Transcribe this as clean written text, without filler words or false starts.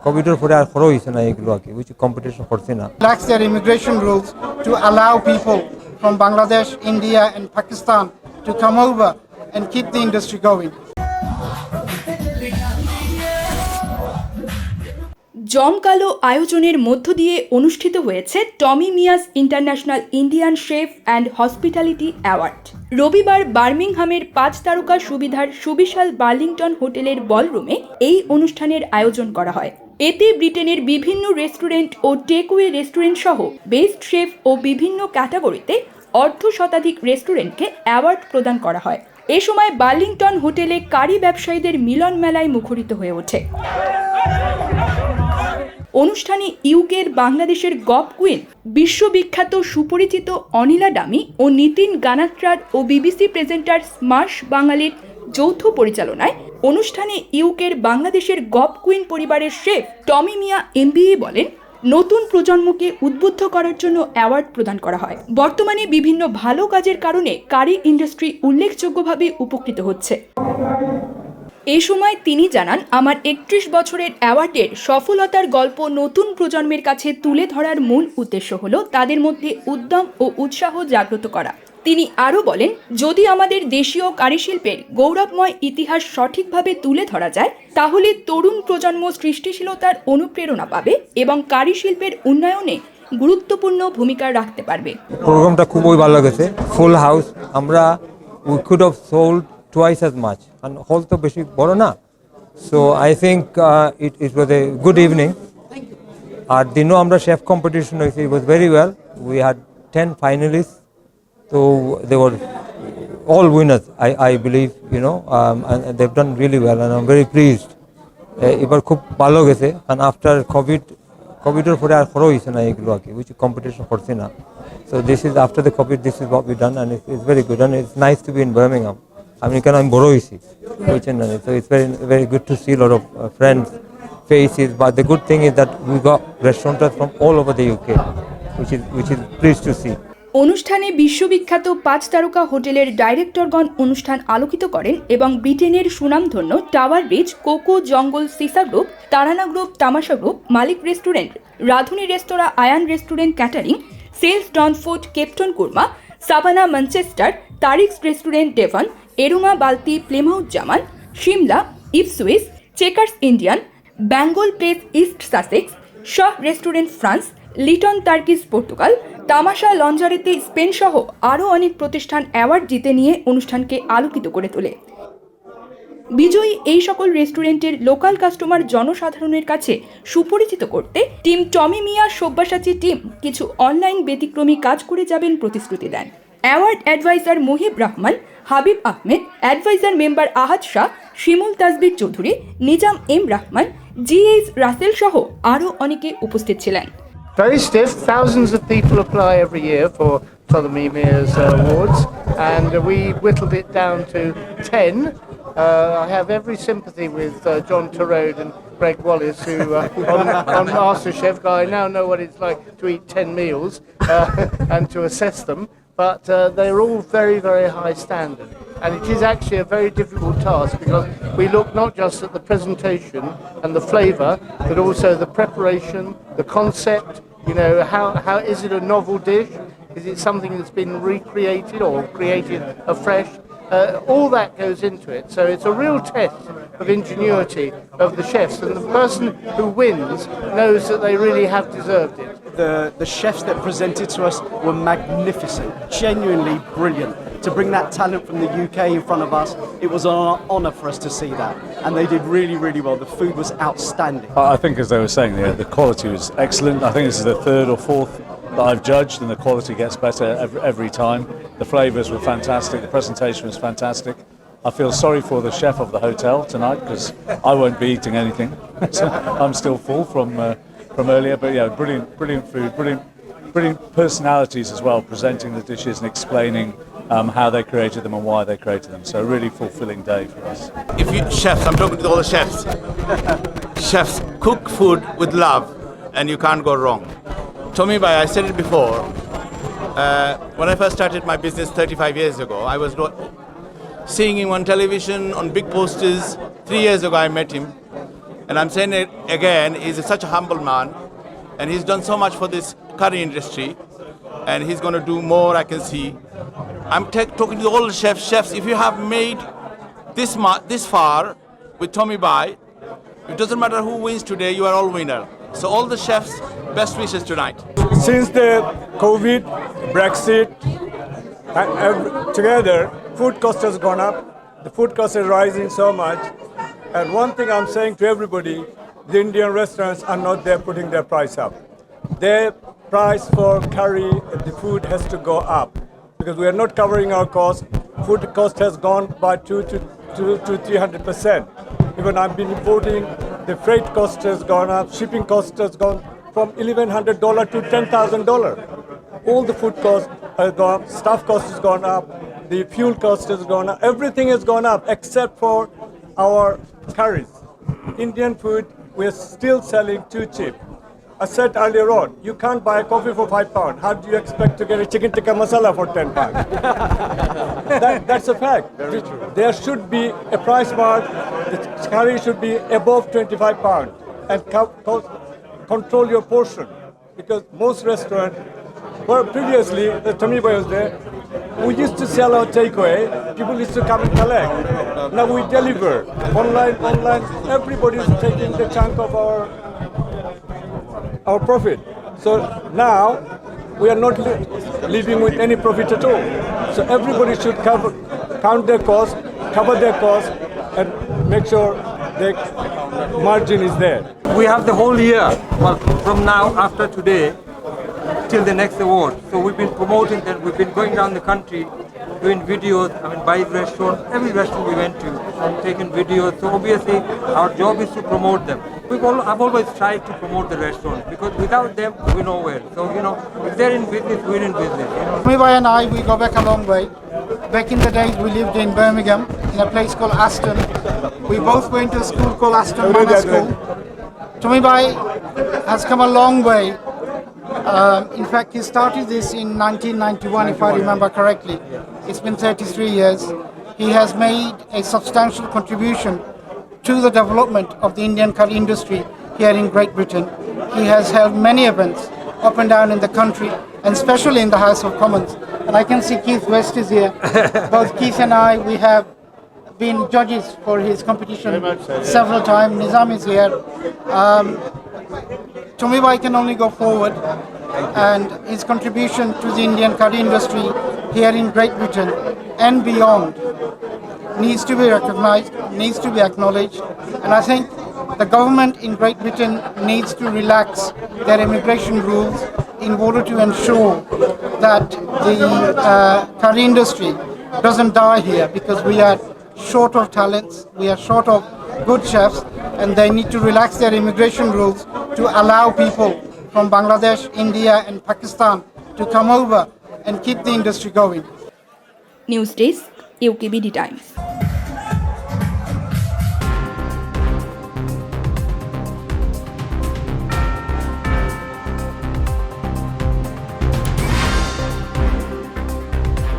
কোভিডের পরে আর খরচ হয়েছে না এগুলো আর কি, উইচ কম্পিটিশন করছে না। Relax their immigration rules to allow people from Bangladesh, India and Pakistan to come over and keep the industry going. জমকালো আয়োজনের মধ্য দিয়ে অনুষ্ঠিত হয়েছে Tommy Miah's international Indian chef and hospitality award. রবিবার বার্মিংহামের 5 তারকা সুবিধার সুবিশাল বার্লিংটন হোটেলের বলরুমে এই অনুষ্ঠানের আয়োজন করা হয়। এতে ব্রিটেনের বিভিন্ন রেস্টুরেন্ট ও টেকওয়ে রেস্টুরেন্ট সহ বেস্ট শেফ ও বিভিন্ন ক্যাটাগরিতে অর্ধশতাধিক রেস্টুরেন্টকে অ্যাওয়ার্ড প্রদান করা হয়। এ সময় বার্লিংটন হোটেলে কারি ব্যবসায়ীদের মিলন মেলায় মুখরিত হয়ে ওঠে। অনুষ্ঠানে ইউকের বাংলাদেশের গপ কুইন, বিশ্ববিখ্যাত সুপরিচিত অনিলা ডামি ও নিতিন গানাত্রার ও বিবিসি প্রেজেন্টার স্মার্শ বাঙালির যৌথ পরিচালনায় অনুষ্ঠানে ইউকের বাংলাদেশের গপ কুইন পরিবারের শেফ টমি মিয়া এমবিএ বলেন, নতুন প্রজন্মকে উদ্বুদ্ধ করার জন্য অ্যাওয়ার্ড প্রদান করা হয়। বর্তমানে বিভিন্ন ভালো কাজের কারণে কারি ইন্ডাস্ট্রি উল্লেখযোগ্যভাবে উপকৃত হচ্ছে। এ সময় তিনি জানান, আমার 31 বছরের অ্যাওয়ার্ডের সফলতার গল্প নতুন প্রজন্মের কাছে তুলে ধরার মূল উদ্দেশ্য হলো তাদের মধ্যে উদ্যম ও উৎসাহ জাগ্রত করা। তিনি আরও বলেন, যদি আমাদের দেশীয় কারিশিল্পের গৌরবময় ইতিহাস সঠিকভাবে তুলে ধরা যায় তাহলে তরুণ প্রজন্ম সৃষ্টিশীলতার অনুপ্রেরণা পাবে এবং কারিশিল্পের উন্নয়নে গুরুত্বপূর্ণ ভূমিকা রাখতে পারবে। প্রোগ্রামটা খুবই ভালো লেগেছে, ফুল হাউস। আমরা we could have sold twice as much and hall to beshi boro na, so I think it was a good evening. Ar dino amra chef competition hoyse, it was very well. We had 10 finalists, so they were all winners, I believe, and they've done really well and I'm very pleased. Ebar khub bhalo geche, and after covid er pore ar khoro hoyse na egulo ar ki, which competition korche na, so this is after the covid, this is what we done and it's very good and it's nice to be in Birmingham. I mean, I'm boro hoichi, so it's very very good to see a lot of friends faces, but the good thing is that we got restaurateurs from all over the UK, which is pleased to see. অনুষ্ঠানে বিশ্ববিখ্যাত 5 তারকা হোটেলের ডাইরেক্টরগণ অনুষ্ঠান আলোকিত করেন এবং ব্রিটেনের সুনামধন্য tower Bridge, Coco Jungle shisha group, Tarana group, Tamasha group, Malik restaurant, Radhuni রেস্তোরাঁ, আয়ান রেস্টুরেন্ট ক্যাটারিং, সেলস ডন ফুড, কেপটন korma, Savannah Manchester, Tariq's restaurant Devon, এরুমা balti, Plymouth Zaman, Shimla, Ipswich, Chequers Indian, Bengal place East Sussex, Shah restaurant France, Liton টার্কিস পর্তুগাল, তামাশা লঞ্জারেতে স্পেন সহ আরও অনেক প্রতিষ্ঠান অ্যাওয়ার্ড জিতে নিয়ে অনুষ্ঠানকে আলোকিত করে তোলে। বিজয়ী এই সকল রেস্টুরেন্টের লোকাল কাস্টমার জনসাধারণের কাছে সুপরিচিত করতে টিম টমি মিয়া সব্যসাচী টিম কিছু অনলাইন ব্যতিক্রমী কাজ করে যাবেন প্রতিশ্রুতি দেন। Award adviser Muhib Rahman, Habib Ahmed, adviser member Ahad Shah, Shimul Tajbir Chowdhury, Nizam M Rahman, GH Russell সহ আরও অনেকে উপস্থিত ছিলেন। Very stiff. Thousands of people apply every year for Tommy Mia's awards, and we whittled it down to 10. I have every sympathy with John Turode and Greg Wallace, who on MasterChef, I now know what it's like to eat 10 meals and to assess them. But they're all very, very high standard. And it is actually a very difficult task because we look not just at the presentation and the flavour, but also the preparation, the concept, how is it a novel dish? Is it something that's been recreated or created afresh? All that goes into it. So it's a real test of ingenuity of the chefs, and the person who wins knows that they really have deserved it. The chefs that presented to us were magnificent, genuinely brilliant. To bring that talent from the UK in front of us, it was an honour for us to see that. And they did really, really well. The food was outstanding. I think, as they were saying, the quality was excellent. I think this is the third or fourth that I've judged, and the quality gets better every time. The flavours were fantastic. The presentation was fantastic. I feel sorry for the chef of the hotel tonight because I won't be eating anything. So I'm still full from earlier, but yeah, brilliant food, brilliant personalities as well, presenting the dishes and explaining how they created them and why they created them. So a really fulfilling day for us. If you chefs, I'm talking to all the chefs. Chefs cook food with love, and you can't go wrong. Tommy Bhai, I said it before. When I first started my business 35 years ago, I was seeing him on television, on big posters. 3 years ago, I met him. And I'm saying it again, he's such a humble man, and he's done so much for this curry industry, and he's going to do more, I can see. I'm talking to all the chefs, if you have made this far with Tommy Bai, it doesn't matter who wins today, you are all winner. So all the chefs, best wishes tonight. Since the COVID, Brexit, together, food cost has gone up. The food cost is rising so much. And one thing I'm saying to everybody, the Indian restaurants are not there putting their price up. Their price for curry, the food has to go up because we are not covering our costs. Food cost has gone by 200 to 300%. Even I've been reporting the freight cost has gone up, shipping cost has gone from $1,100 to $10,000. All the food costs have gone up, staff cost has gone up, the fuel cost has gone up, everything has gone up except for our curries. Indian food, we're still selling too cheap. I said earlier on, you can't buy a coffee for £5. How do you expect to get a chicken tikka masala for £10? That's a fact. There should be a price mark. The curry should be above £25 and control your portion. Because most restaurants, well, previously, the Tommy Boy was there, we used to sell our takeaway. People used to come and collect. Now we deliver. Online, everybody's taking the chunk of our profit. So now we are not living with any profit at all. So everybody should count their costs, cover their costs, and make sure the margin is there. We have the whole year, well, from now after today till the next award. So we've been promoting that. We've been going around the country doing videos. I mean, by restaurant, every restaurant we went to, taking videos. So obviously our job is to promote them. I've always tried to promote the restaurant because without them we're nowhere. So if they're in business, we're in business. Tommy Bai and I, we go back a long way. Back in the days, we lived in Birmingham in a place called Aston. We both went to a school called Aston Manor School. Tommy Bai has come a long way. In fact, he started this in 1991, if I remember correctly. It's been 33 years. He has made a substantial contribution to the development of the Indian curry industry here in Great Britain. He has held many events up and down in the country, and especially in the House of Commons. And I can see Keith West is here. Both Keith and I, we have been judges for his competition several times. Nizam is here. Tommy Bai can only go forward, and his contribution to the Indian curry industry here in Great Britain and beyond needs to be recognized, needs to be acknowledged, and I think the government in Great Britain needs to relax their immigration rules in order to ensure that the curry industry doesn't die here, because we are short of talents, we are short of good chefs, and they need to relax their immigration rules to allow people from Bangladesh, India and Pakistan to come over and keep the industry going. News Desk, Ukbdtimes.